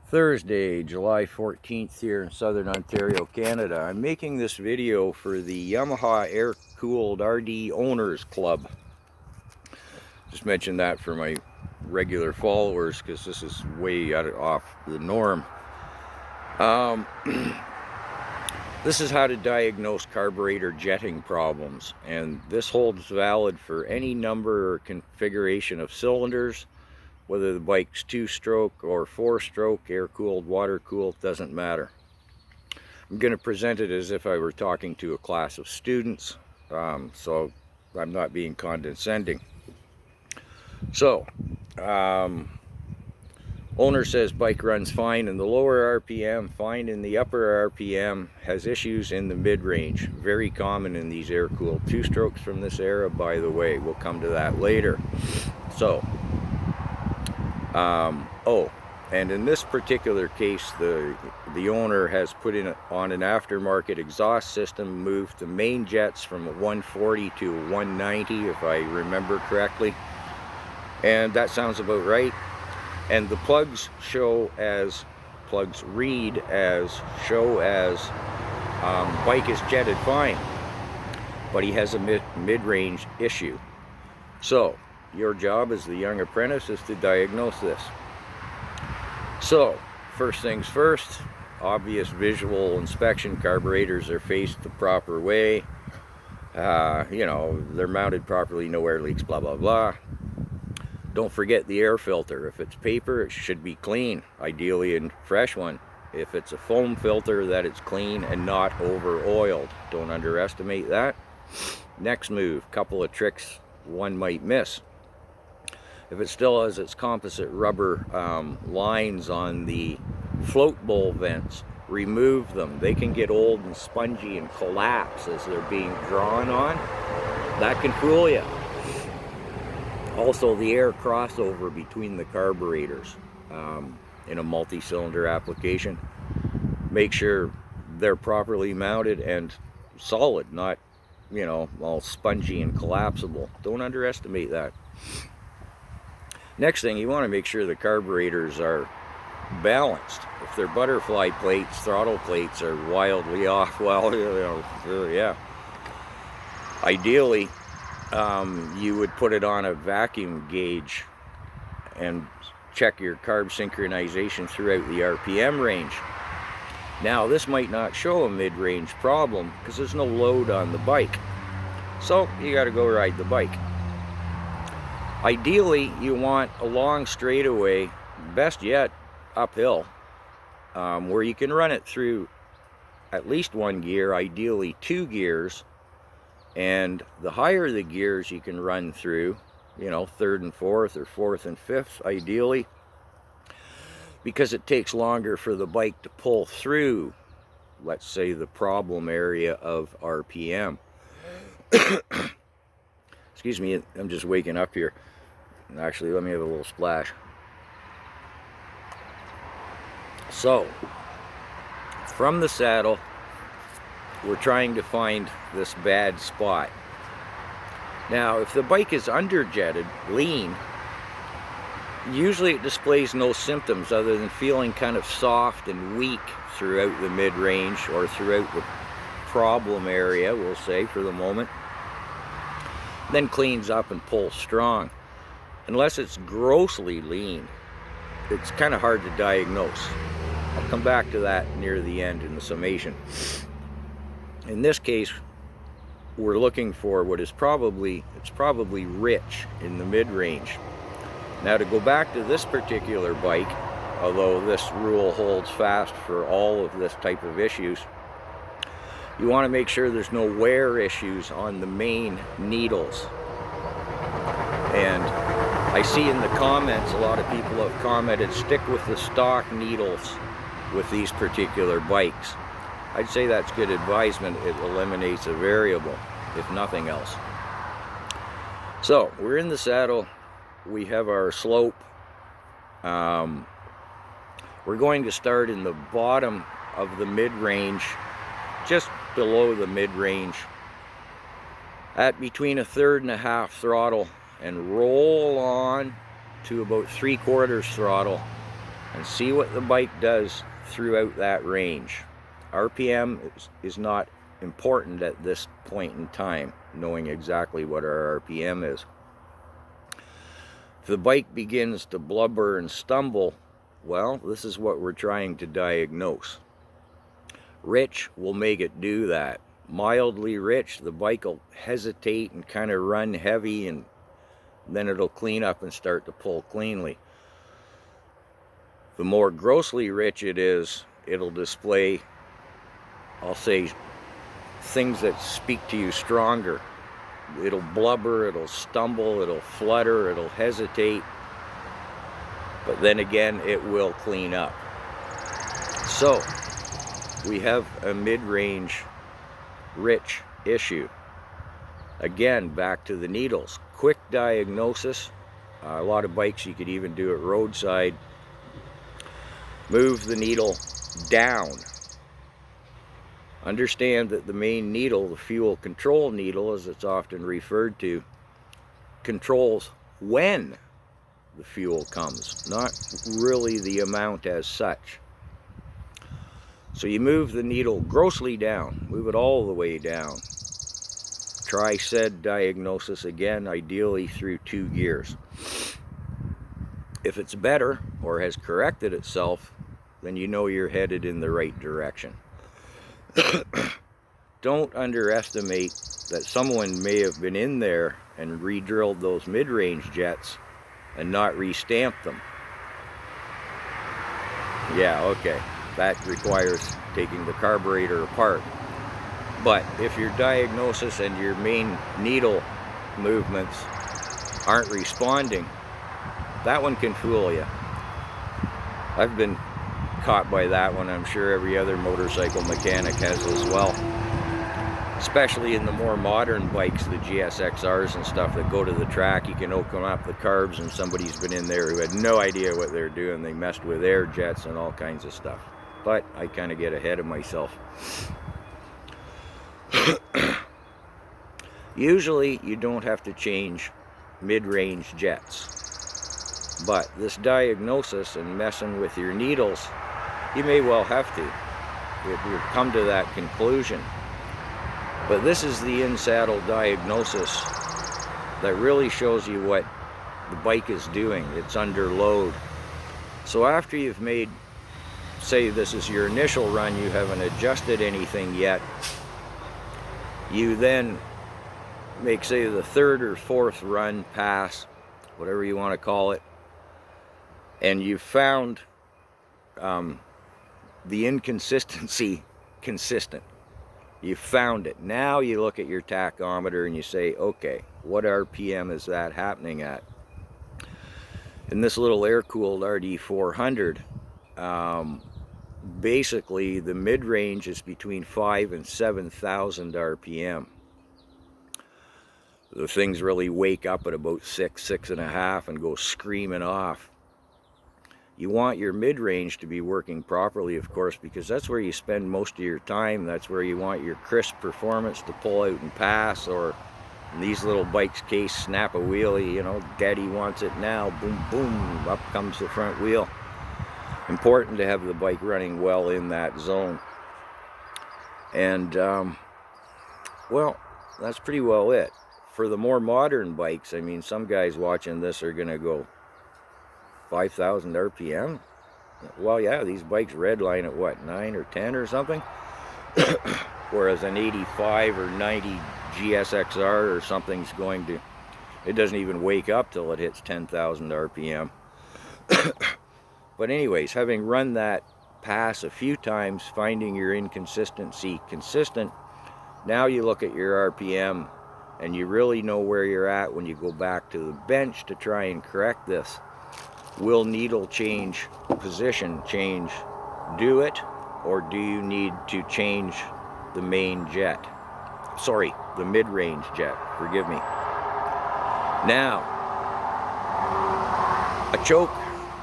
Thursday, July 14th here in Southern Ontario, Canada. I'm making this video for the Yamaha Air-Cooled RD Owners Club. Just mention that for my regular followers because this is way off the norm. This is how to diagnose carburetor jetting problems, and this holds valid for any number or configuration of cylinders, whether the bike's 2-stroke or 4-stroke, air-cooled, water-cooled, doesn't matter. I'm going to present it as if I were talking to a class of students, so I'm not being condescending. So, owner says bike runs fine in the lower RPM, fine in the upper RPM, has issues in the mid-range. Very common in these air-cooled 2-strokes from this era, by the way. We'll come to that later. So, and in this particular case, the owner has put in on an aftermarket exhaust system, moved the main jets from a 140 to a 190, if I remember correctly, and that sounds about right. And the plugs read as bike is jetted fine, but he has a mid-range issue. So your job as the young apprentice is to diagnose this. So, first things first, obvious visual inspection. Carburetors are faced the proper way. They're mounted properly, no air leaks, blah, blah, blah. Don't forget the air filter. If it's paper, it should be clean, ideally a fresh one. If it's a foam filter, that it's clean and not over-oiled. Don't underestimate that. Next move, couple of tricks one might miss. If it still has its composite rubber lines on the float bowl vents, remove them. They can get old and spongy and collapse as they're being drawn on. That can fool you. Also, the air crossover between the carburetors in a multi-cylinder application. Make sure they're properly mounted and solid, not, all spongy and collapsible. Don't underestimate that. Next thing, you want to make sure the carburetors are balanced. If they're butterfly plates, throttle plates are wildly off, well, yeah. Ideally, you would put it on a vacuum gauge and check your carb synchronization throughout the RPM range. Now, this might not show a mid-range problem because there's no load on the bike. So, you got to go ride the bike. Ideally, you want a long straightaway, best yet uphill, where you can run it through at least one gear, ideally 2 gears, and the higher the gears you can run through, 3rd and 4th or 4th and 5th ideally, because it takes longer for the bike to pull through, let's say, the problem area of RPM. Excuse me, I'm just waking up here. Actually, let me have a little splash. So, from the saddle, we're trying to find this bad spot. Now, if the bike is under-jetted, lean, usually it displays no symptoms other than feeling kind of soft and weak throughout the mid-range or throughout the problem area, we'll say, for the moment. Then cleans up and pulls strong. Unless it's grossly lean, it's kind of hard to diagnose. I'll come back to that near the end in the summation. In this case, we're looking for what is probably rich in the mid-range. Now, to go back to this particular bike, although this rule holds fast for all of this type of issues, you want to make sure there's no wear issues on the main needles. And I see in the comments, a lot of people have commented, stick with the stock needles with these particular bikes. I'd say that's good advisement. It eliminates a variable, if nothing else. So, we're in the saddle. We have our slope. We're going to start in the bottom of the mid-range, just below the mid-range, at between 1/3 and 1/2 throttle, and roll on to about 3/4 throttle and see what the bike does throughout that range. RPM is not important at this point in time, knowing exactly what our RPM is. If the bike begins to blubber and stumble, well, this is what we're trying to diagnose. Rich will make it do that. Mildly rich, the bike will hesitate and kind of run heavy, and then it'll clean up and start to pull cleanly. The more grossly rich it is, it'll display, I'll say, things that speak to you stronger. It'll blubber, it'll stumble, it'll flutter, it'll hesitate, but then again, it will clean up. So, we have a mid-range rich issue. Again, back to the needles. Quick diagnosis. A lot of bikes you could even do it roadside. Move the needle down. Understand that the main needle, the fuel control needle as it's often referred to, controls when the fuel comes, not really the amount as such. So you move the needle grossly down, move it all the way down. Try said diagnosis again, ideally through 2 gears. If it's better or has corrected itself, then you know you're headed in the right direction. Don't underestimate that someone may have been in there and re-drilled those mid-range jets and not re-stamped them. Yeah, okay, that requires taking the carburetor apart. But if your diagnosis and your main needle movements aren't responding, that one can fool you. I've been caught by that one. I'm sure every other motorcycle mechanic has as well. Especially in the more modern bikes, the GSXRs and stuff that go to the track. You can open up the carbs and somebody's been in there who had no idea what they're doing. They messed with air jets and all kinds of stuff. But I kind of get ahead of myself. Usually you don't have to change mid-range jets. But this diagnosis and messing with your needles, you may well have to if you come to that conclusion. But this is the in-saddle diagnosis that really shows you what the bike is doing. It's under load. So after you've made, say this is your initial run, you haven't adjusted anything yet, you then make, say, the 3rd or 4th run pass, whatever you want to call it, and you've found the inconsistency consistent. You found it. Now you look at your tachometer and you say, okay, what RPM is that happening at? In this little air-cooled RD400, basically the mid-range is between 5,000 and 7,000 RPM. The things really wake up at about 6.5 and go screaming off. You want your mid-range to be working properly, of course, because that's where you spend most of your time. That's where you want your crisp performance to pull out and pass, or in these little bikes' case, snap a wheelie, you know, daddy wants it now, boom, boom, up comes the front wheel. Important to have the bike running well in that zone. And, well, that's pretty well it. For the more modern bikes, I mean, some guys watching this are going to go, 5,000 RPM? Well, yeah, these bikes redline at what, 9 or 10 or something? Whereas an 85 or 90 GSXR or something's going to, it doesn't even wake up till it hits 10,000 RPM. But anyways, having run that pass a few times, finding your inconsistency consistent, now you look at your RPM and you really know where you're at when you go back to the bench to try and correct this. Will needle change, position change, do it? Or do you need to change the main jet? Sorry, the mid-range jet, forgive me. Now, a choke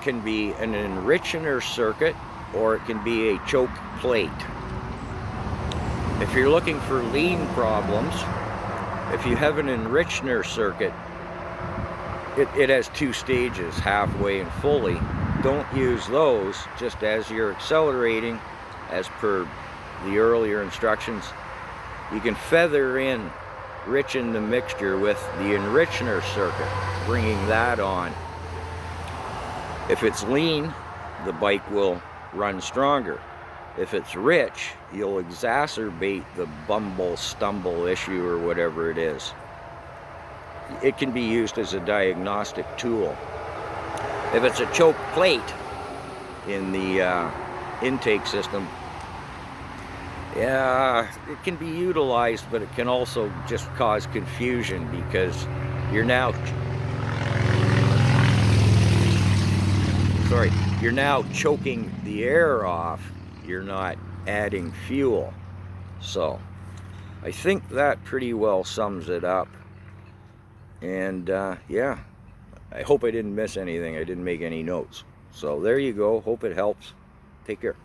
can be an enrichener circuit, or it can be a choke plate. If you're looking for lean problems, if you have an enrichener circuit, it has 2 stages, halfway and fully. don't use those. Just as you're accelerating, as per the earlier instructions, you can feather in, enrichen the mixture with the enrichener circuit, bringing that on. If it's lean, the bike will run stronger. If it's rich, you'll exacerbate the bumble stumble issue or whatever it is. It can be used as a diagnostic tool. If it's a choke plate in the intake system, yeah, it can be utilized, but it can also just cause confusion because you're now choking the air off. You're not adding fuel. So I think that pretty well sums it up. And yeah, I hope I didn't miss anything. I didn't make any notes. So there you go. Hope it helps. Take care.